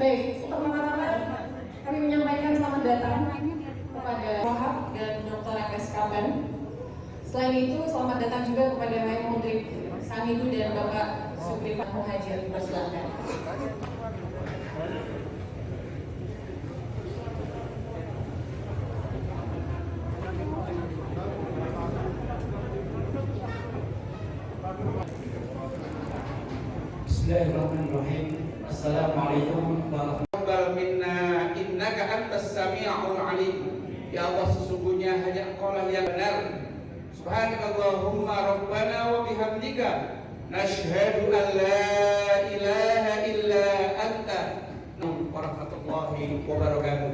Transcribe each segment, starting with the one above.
Baik, pertama-tama kami menyampaikan selamat datang kepada Wahab dan Dr. Agus Kaban. Selain itu, selamat datang juga kepada Menteri Samidu dan Bapak Suprivat Muhajir. Persilakan. Bismillahirrahmanirrahim. Assalamualaikum warahmatullahi wabarakatuh. Innaka antas sami'ul alim. Ya Allah, sesungguhnya hanya Engkau lah yang benar. Subhanakallahumma rabbana wa bihamdika nashhadu an la ilaha illa anta. Warahmatullahi wabarakatuh.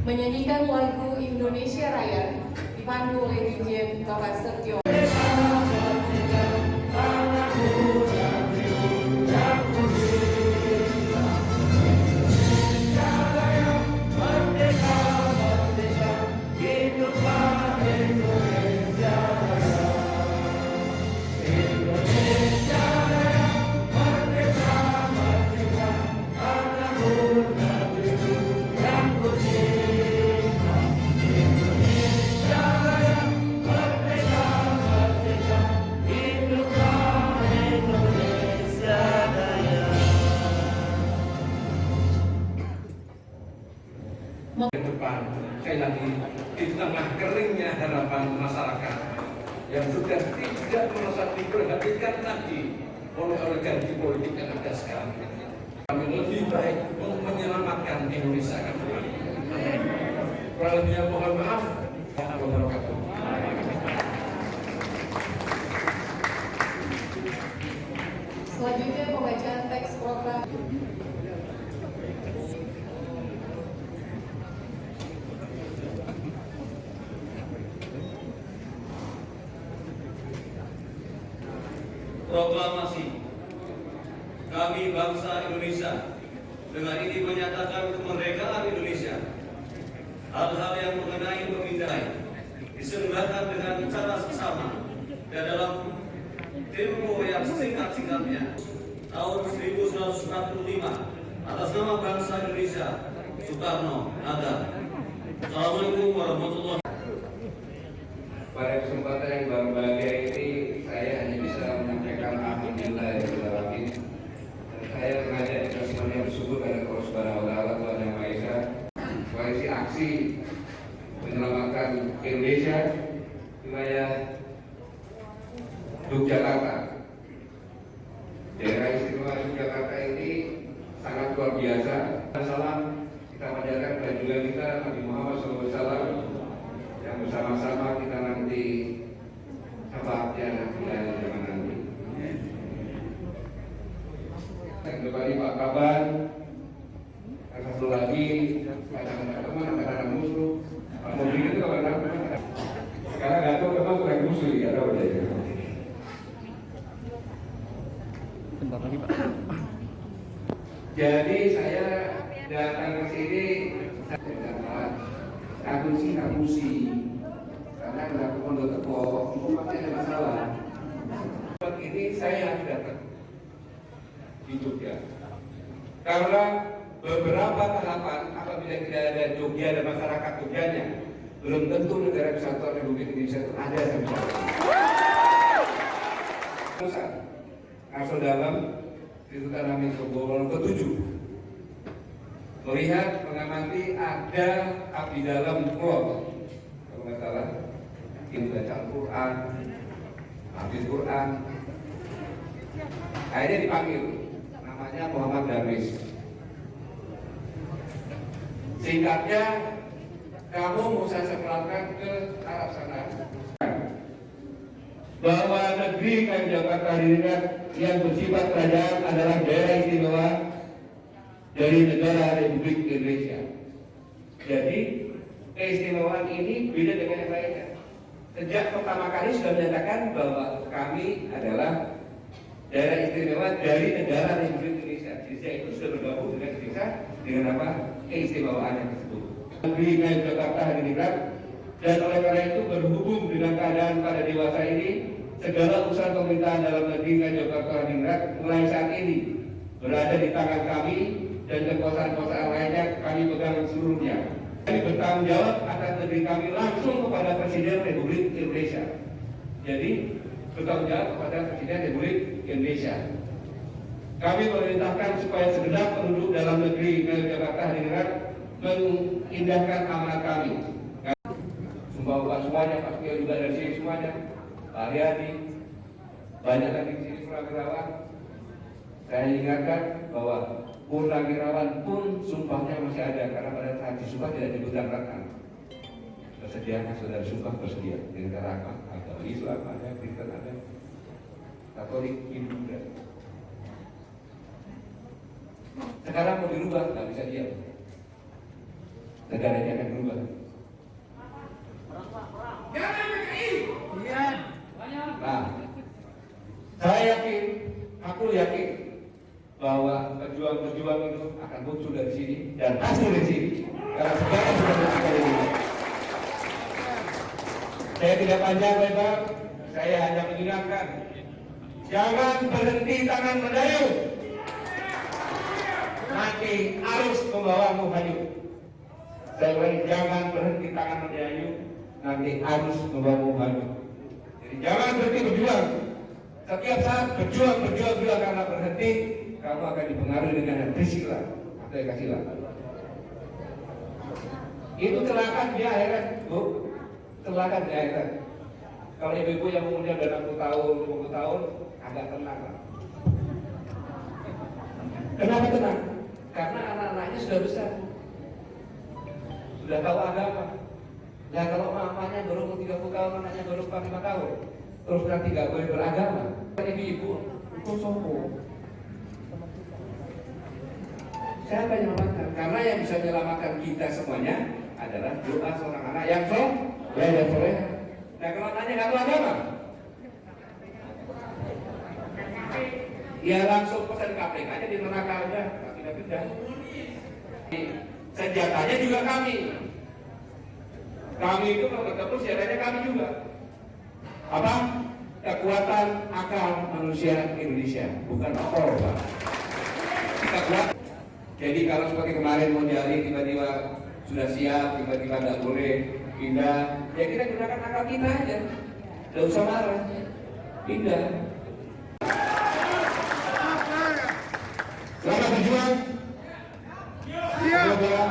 Menyanyikan lagu Indonesia Raya dipandu oleh DJ Bapak Setio. Sekali lagi, di tengah keringnya harapan masyarakat yang sudah tidak merasa diperhatikan lagi oleh oligarki politik yang ada sekarang, kami lebih baik untuk menyelamatkan Indonesia ke depan. Kurang lebihnya mohon maaf. Wabarakatuh. Selanjutnya pembacaan teks program. Proklamasi kami bangsa Indonesia dengan ini menyatakan kemerdekaan Indonesia. Hal-hal yang mengenai pemindahan diselenggarakan dengan cara sesama dan dalam tempo yang singkat-singkatnya. Tahun 1945 atas nama bangsa Indonesia, Soekarno, Hatta. Assalamualaikum warahmatullahi wabarakatuh. Pada kesempatan yang berbahagia ini, saya hanya bisa menyampaikan alhamdulillah ya alamin. Saya mengajak kita semuanya bersyukur pada Allah Subhanahu wa taala, Tuhan Yang Maha Esa. Koalisi aksi menyelamatkan Indonesia wilayah Yogyakarta. Daerah istimewa Yogyakarta ini sangat luar biasa. Salam kita panjatkan kepada kita Nabi Muhammad SAW yang bersama-sama kita nanti syafaatnya di akhir zaman nanti. Yang kembali Pak Kaban, satu lagi kadang-kadang teman, kadang-kadang musuh. Pak Mubin itu kadang-kadang sekarang nggak tahu memang bukan musuh ya, tahu aja. Bentar lagi Pak. Jadi saya datang ke sini kabusi karena kenapa pondok teko pasti ada masalah. Ini saya harus datang di Jogja karena beberapa tahapan apabila tidak ada Jogja dan masyarakat Jogjanya, belum tentu negara kesatuan Republik Indonesia itu ada sampai sekarang. Masuk dalam itu kami kebobolan ke-7 melihat mengamati ada abdi dalam pulau, kalau nggak salah ini baca Al-Quran, habis Quran, akhirnya dipanggil, namanya Muhammad Darwis. Singkatnya, kamu mau saya sekolahkan ke Arab sana. Bahwa negeri Jakarta yang bersifat kerajaan adalah daerah istimewa dari negara Republik Indonesia. Jadi keistimewaan ini beda dengan yang lainnya. Sejak pertama kali sudah menyatakan bahwa kami adalah daerah istimewa dari negara Republik Indonesia. Jadi itu sudah bergabung dengan Indonesia dengan apa keistimewaan yang tersebut. Negeri Jakarta dan oleh karena itu berhubung dengan keadaan pada dewasa ini, segala urusan pemerintahan dalam negeri dan Jakarta Hadiningrat mulai saat ini berada di tangan kami dan kekuasaan-kekuasaan lainnya kami pegang seluruhnya. Kami bertanggung jawab atas negeri kami langsung kepada Presiden Republik Indonesia. Jadi bertanggung jawab kepada Presiden Republik Indonesia. Kami memerintahkan supaya segenap penduduk dalam negeri Jakarta Hadiningrat mengindahkan amanat kami. Membawa semuanya, pasti juga dari sini semuanya. Pak Haryadi, banyak lagi di sini Purnawirawan. Saya ingatkan bahwa Purnawirawan pun sumpahnya masih ada karena pada saat disumpah tidak diberangkatkan. Persediaan saudara sumpah bersedia dengan cara apa? Agama Islam ada, Kristen ada, Katolik, Hindu ada. Sekarang mau dirubah, nggak bisa diam. Negaranya akan berubah. Nah, saya yakin, aku yakin bahwa pejuang-pejuang itu akan muncul dari sini dan hasil dari sini. Karena sekarang sudah bersikap ini. Saya tidak panjang lebar, saya hanya mengingatkan, jangan berhenti tangan mendayung. Nanti arus membawamu hanyut. Saya ulangi, jangan berhenti tangan mendayung, nanti arus membawamu hanyut. Jadi jangan berhenti berjuang. Setiap saat berjuang karena berhenti, kamu akan dipengaruhi dengan risikolah atau yang kasihlah. Itu celaka di akhirat, Bu. Celaka di akhirat. Kalau ibu-ibu yang umurnya udah 60 tahun, 50 tahun, agak tenang lah. Kenapa tenang? Karena anak-anaknya sudah besar, sudah tahu agama. Nah kalau mamanya baru 30 tahun, anaknya baru 45 tahun, terus nanti nggak boleh beragama, ibu itu sombong. Siapa yang menyelamatkan? Karena yang bisa menyelamatkan kita semuanya adalah doa seorang anak yang soleh dan soleh. Nah kalau anaknya nggak tahu agama, ya langsung pesan KPK aja di neraka udah, nggak pindah. Senjatanya juga kami. Kami itu kalau ketemu senjatanya kami juga. Apa? Kekuatan akal manusia Indonesia, bukan akal, Pak. Kita kuat. Jadi kalau seperti kemarin mau jari tiba-tiba sudah siap, tiba-tiba nggak boleh pindah, ya kita gunakan akal kita aja. Nggak usah marah, pindah. Selamat berjuang. Semoga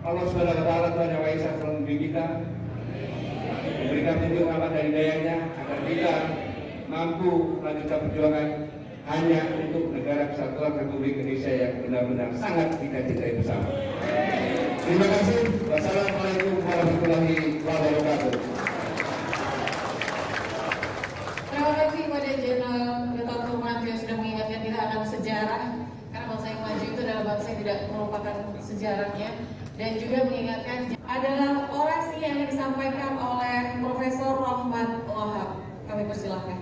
Allah Subhanahu wa Ta'ala Tuhan Yang Maha Esa selalu membimbing kita, memberikan petunjuk rahmat dan hidayahnya agar kita mampu melanjutkan perjuangan hanya untuk negara kesatuan Republik Indonesia yang benar-benar sangat kita cintai bersama. Terima kasih. Wassalamualaikum warahmatullahi wabarakatuh. Terima kasih kepada Jenderal Gatot Nurmantio yang sudah mengingatkan kita akan sejarah, karena bangsa yang maju itu adalah bangsa yang tidak melupakan sejarahnya, dan juga mengingatkan adalah orasi yang disampaikan oleh Profesor Rahmat Wahab. Kami persilahkan.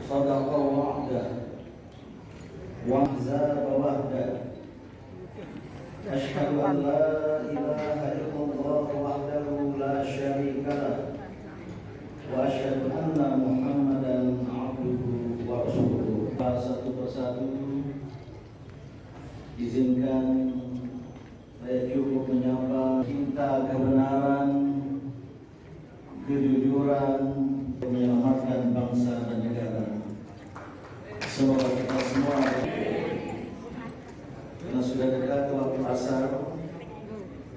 Sadaqallahu wa'dah wa ahzaba wahda. Asyhadu an la ilaha illallah wahdahu la syarika lah wa asyhadu anna Muhammadan abduhu wa rasuluh. Satu persatu izinkan saya cukup menyapa cinta kebenaran, kejujuran, menyelamatkan bangsa dan negara. Semoga kita semua, karena sudah dekat waktu asar,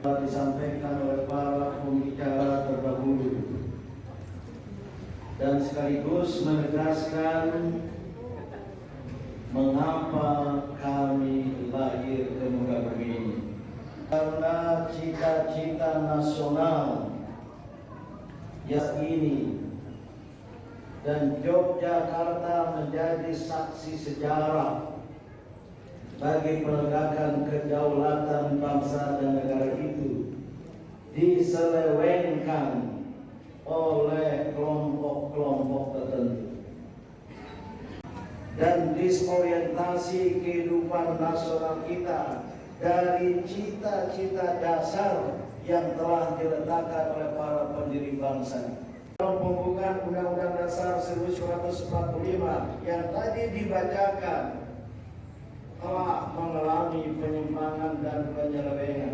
telah disampaikan oleh para pembicara terdahulu, dan sekaligus menegaskan mengapa kami lahir ke muka bumi ini. Karena cita-cita nasional yang ini dan Yogyakarta menjadi saksi sejarah bagi penegakan kedaulatan bangsa dan negara itu diselewengkan oleh kelompok-kelompok tertentu dan disorientasi kehidupan nasional kita dari cita-cita dasar yang telah diletakkan oleh para pendiri bangsa. Dalam pembukaan Undang-Undang Dasar 1945 yang tadi dibacakan telah mengalami penyimpangan dan penyelewengan.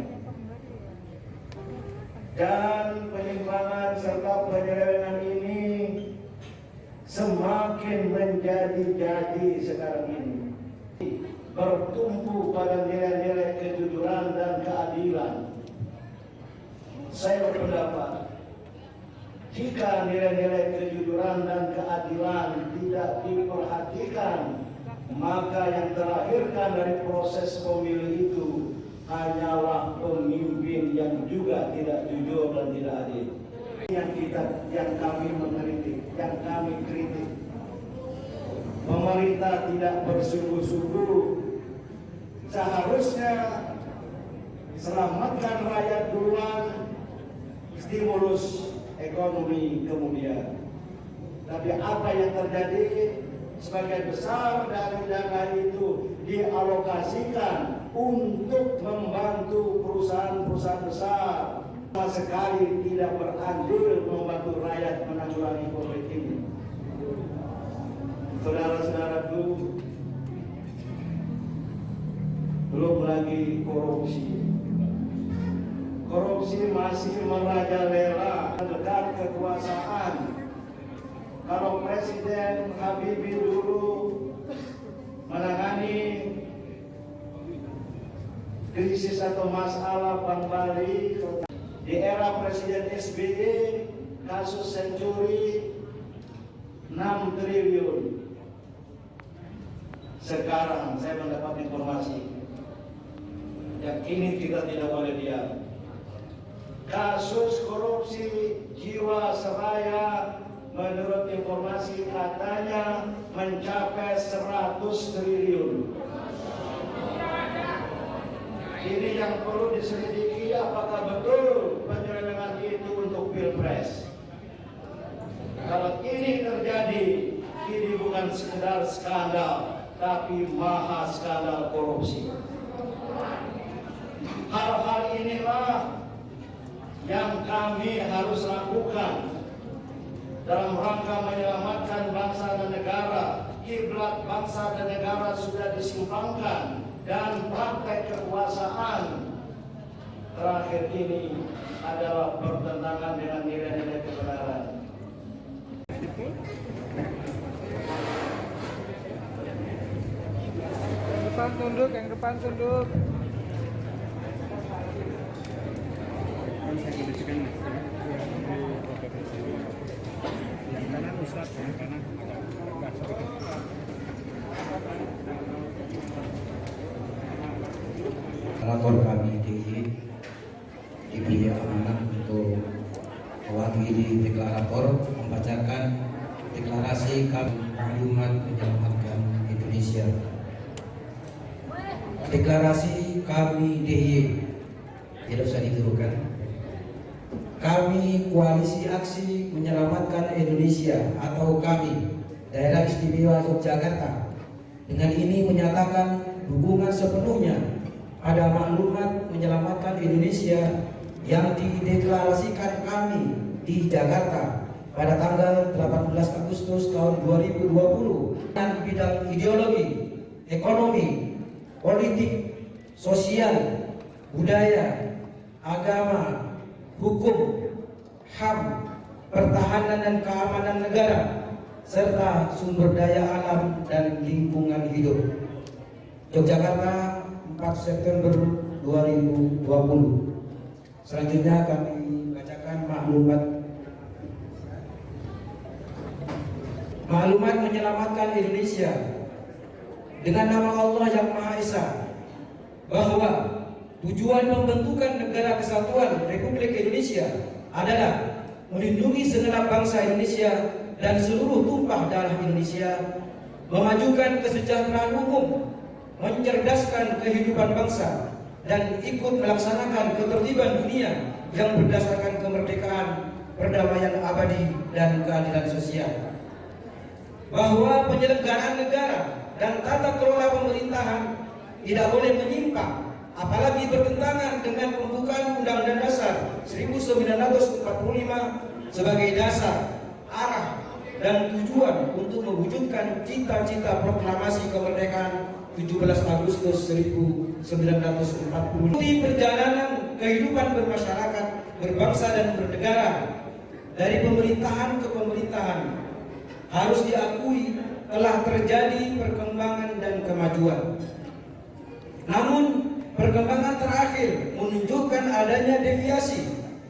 Dan penyimpangan serta penyelewengan ini semakin menjadi-jadi sekarang ini. Bertumpu pada nilai-nilai kejujuran dan keadilan. Saya berpendapat, jika nilai-nilai kejujuran dan keadilan tidak diperhatikan, maka yang terlahirkan dari proses pemilu itu hanyalah pemimpin yang juga tidak jujur dan tidak adil. Yang kami mengkritik, yang kami kritik, pemerintah tidak bersungguh-sungguh. Seharusnya selamatkan rakyat duluan, stimulus ekonomi kemudian. Tapi apa yang terjadi, sebagian besar dari dana itu dialokasikan untuk membantu perusahaan-perusahaan besar, sama sekali tidak berandil membantu rakyat menanggulangi COVID ini. Saudara-saudaraku, belum lagi korupsi. Korupsi masih merajalela dekat kekuasaan. Kalau Presiden Habibie dulu menangani krisis atau masalah Bank Bali, di era Presiden SBY kasus Senturi 6 triliun. Sekarang saya mendapat informasi yang ini kita tidak boleh diam. Kasus korupsi Jiwasraya menurut informasi katanya mencapai 100 triliun. Ini yang perlu diselidiki, apakah betul penyelewengan itu untuk Pilpres. Kalau ini terjadi, ini bukan sekedar skandal, tapi maha skandal korupsi. Hal-hal inilah yang kami harus lakukan dalam rangka menyelamatkan bangsa dan negara. Kiblat bangsa dan negara sudah disimpangkan dan praktek kekuasaan terakhir ini adalah bertentangan dengan nilai-nilai kebenaran. Yang depan tunduk. Yang kanan Ustaz, yang kanan agak sedikit. Lapor kami diberi amanah untuk mewakili deklarator membacakan deklarasi maklumat menyelamatkan Indonesia. Deklarasi kami DIY, tidak usah diturukan. Kami Koalisi Aksi Menyelamatkan Indonesia atau kami Daerah Istimewa Yogyakarta dengan ini menyatakan dukungan sepenuhnya pada maklumat menyelamatkan Indonesia yang dideklarasikan kami di Jakarta pada tanggal 18 Agustus tahun 2020 dengan bidang ideologi, ekonomi, politik, sosial, budaya, agama, hukum, HAM, pertahanan dan keamanan negara, serta sumber daya alam dan lingkungan hidup. Yogyakarta, 4 September 2020. Selanjutnya kami bacakan maklumat menyelamatkan Indonesia dengan nama Allah yang Maha Esa, bahwa tujuan pembentukan Negara Kesatuan Republik Indonesia adalah melindungi segenap bangsa Indonesia dan seluruh tumpah darah Indonesia, memajukan kesejahteraan umum, mencerdaskan kehidupan bangsa, dan ikut melaksanakan ketertiban dunia yang berdasarkan kemerdekaan, perdamaian abadi, dan keadilan sosial. Bahwa penyelenggaraan negara dan tata kelola pemerintahan tidak boleh menyimpang apalagi bertentangan dengan pembukaan Undang-Undang Dasar 1945 sebagai dasar, arah, dan tujuan untuk mewujudkan cita-cita proklamasi kemerdekaan 17 Agustus 1945. Di perjalanan kehidupan bermasyarakat, berbangsa dan bernegara dari pemerintahan ke pemerintahan harus diakui telah terjadi perkembangan dan kemajuan. Namun perkembangan terakhir menunjukkan adanya deviasi,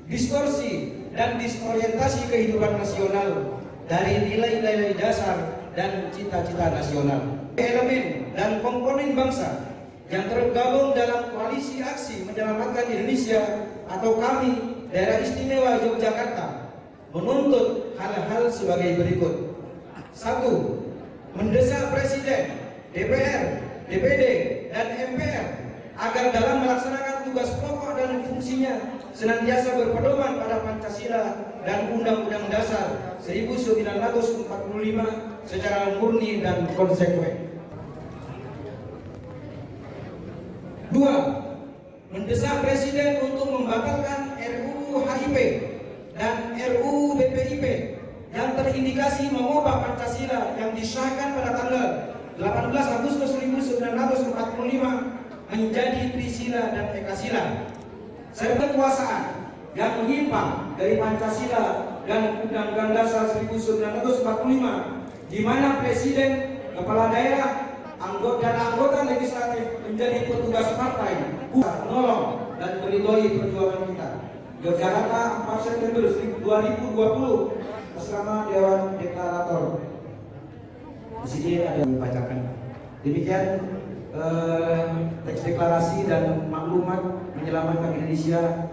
distorsi, dan disorientasi kehidupan nasional dari nilai-nilai dasar dan cita-cita nasional. Elemen dan komponen bangsa yang tergabung dalam koalisi aksi menyelamatkan Indonesia atau kami Daerah Istimewa Yogyakarta menuntut hal-hal sebagai berikut. 1. Mendesak Presiden, DPR, DPD, dan MPR agar dalam melaksanakan tugas pokok dan fungsinya senantiasa berpedoman pada Pancasila dan Undang-Undang Dasar 1945 secara murni dan konsekuen. 2. Mendesak Presiden untuk membatalkan RUU HIP dan RUU BPIP yang terindikasi mengubah Pancasila yang disahkan pada tanggal 18 Agustus 1945 menjadi Trisila dan Ekasila, serta kekuasaan yang menyimpang dari Pancasila dan Undang-Undang Dasar 1945, di mana Presiden, Kepala Daerah, anggota legislatif menjadi petugas partai, menolong dan meridhoi perjuangan kita. Yogyakarta 4 September 2020 bersama Dewan Deklarator. Di sini ada yang membacakan. Demikian teks deklarasi dan maklumat menyelamatkan Indonesia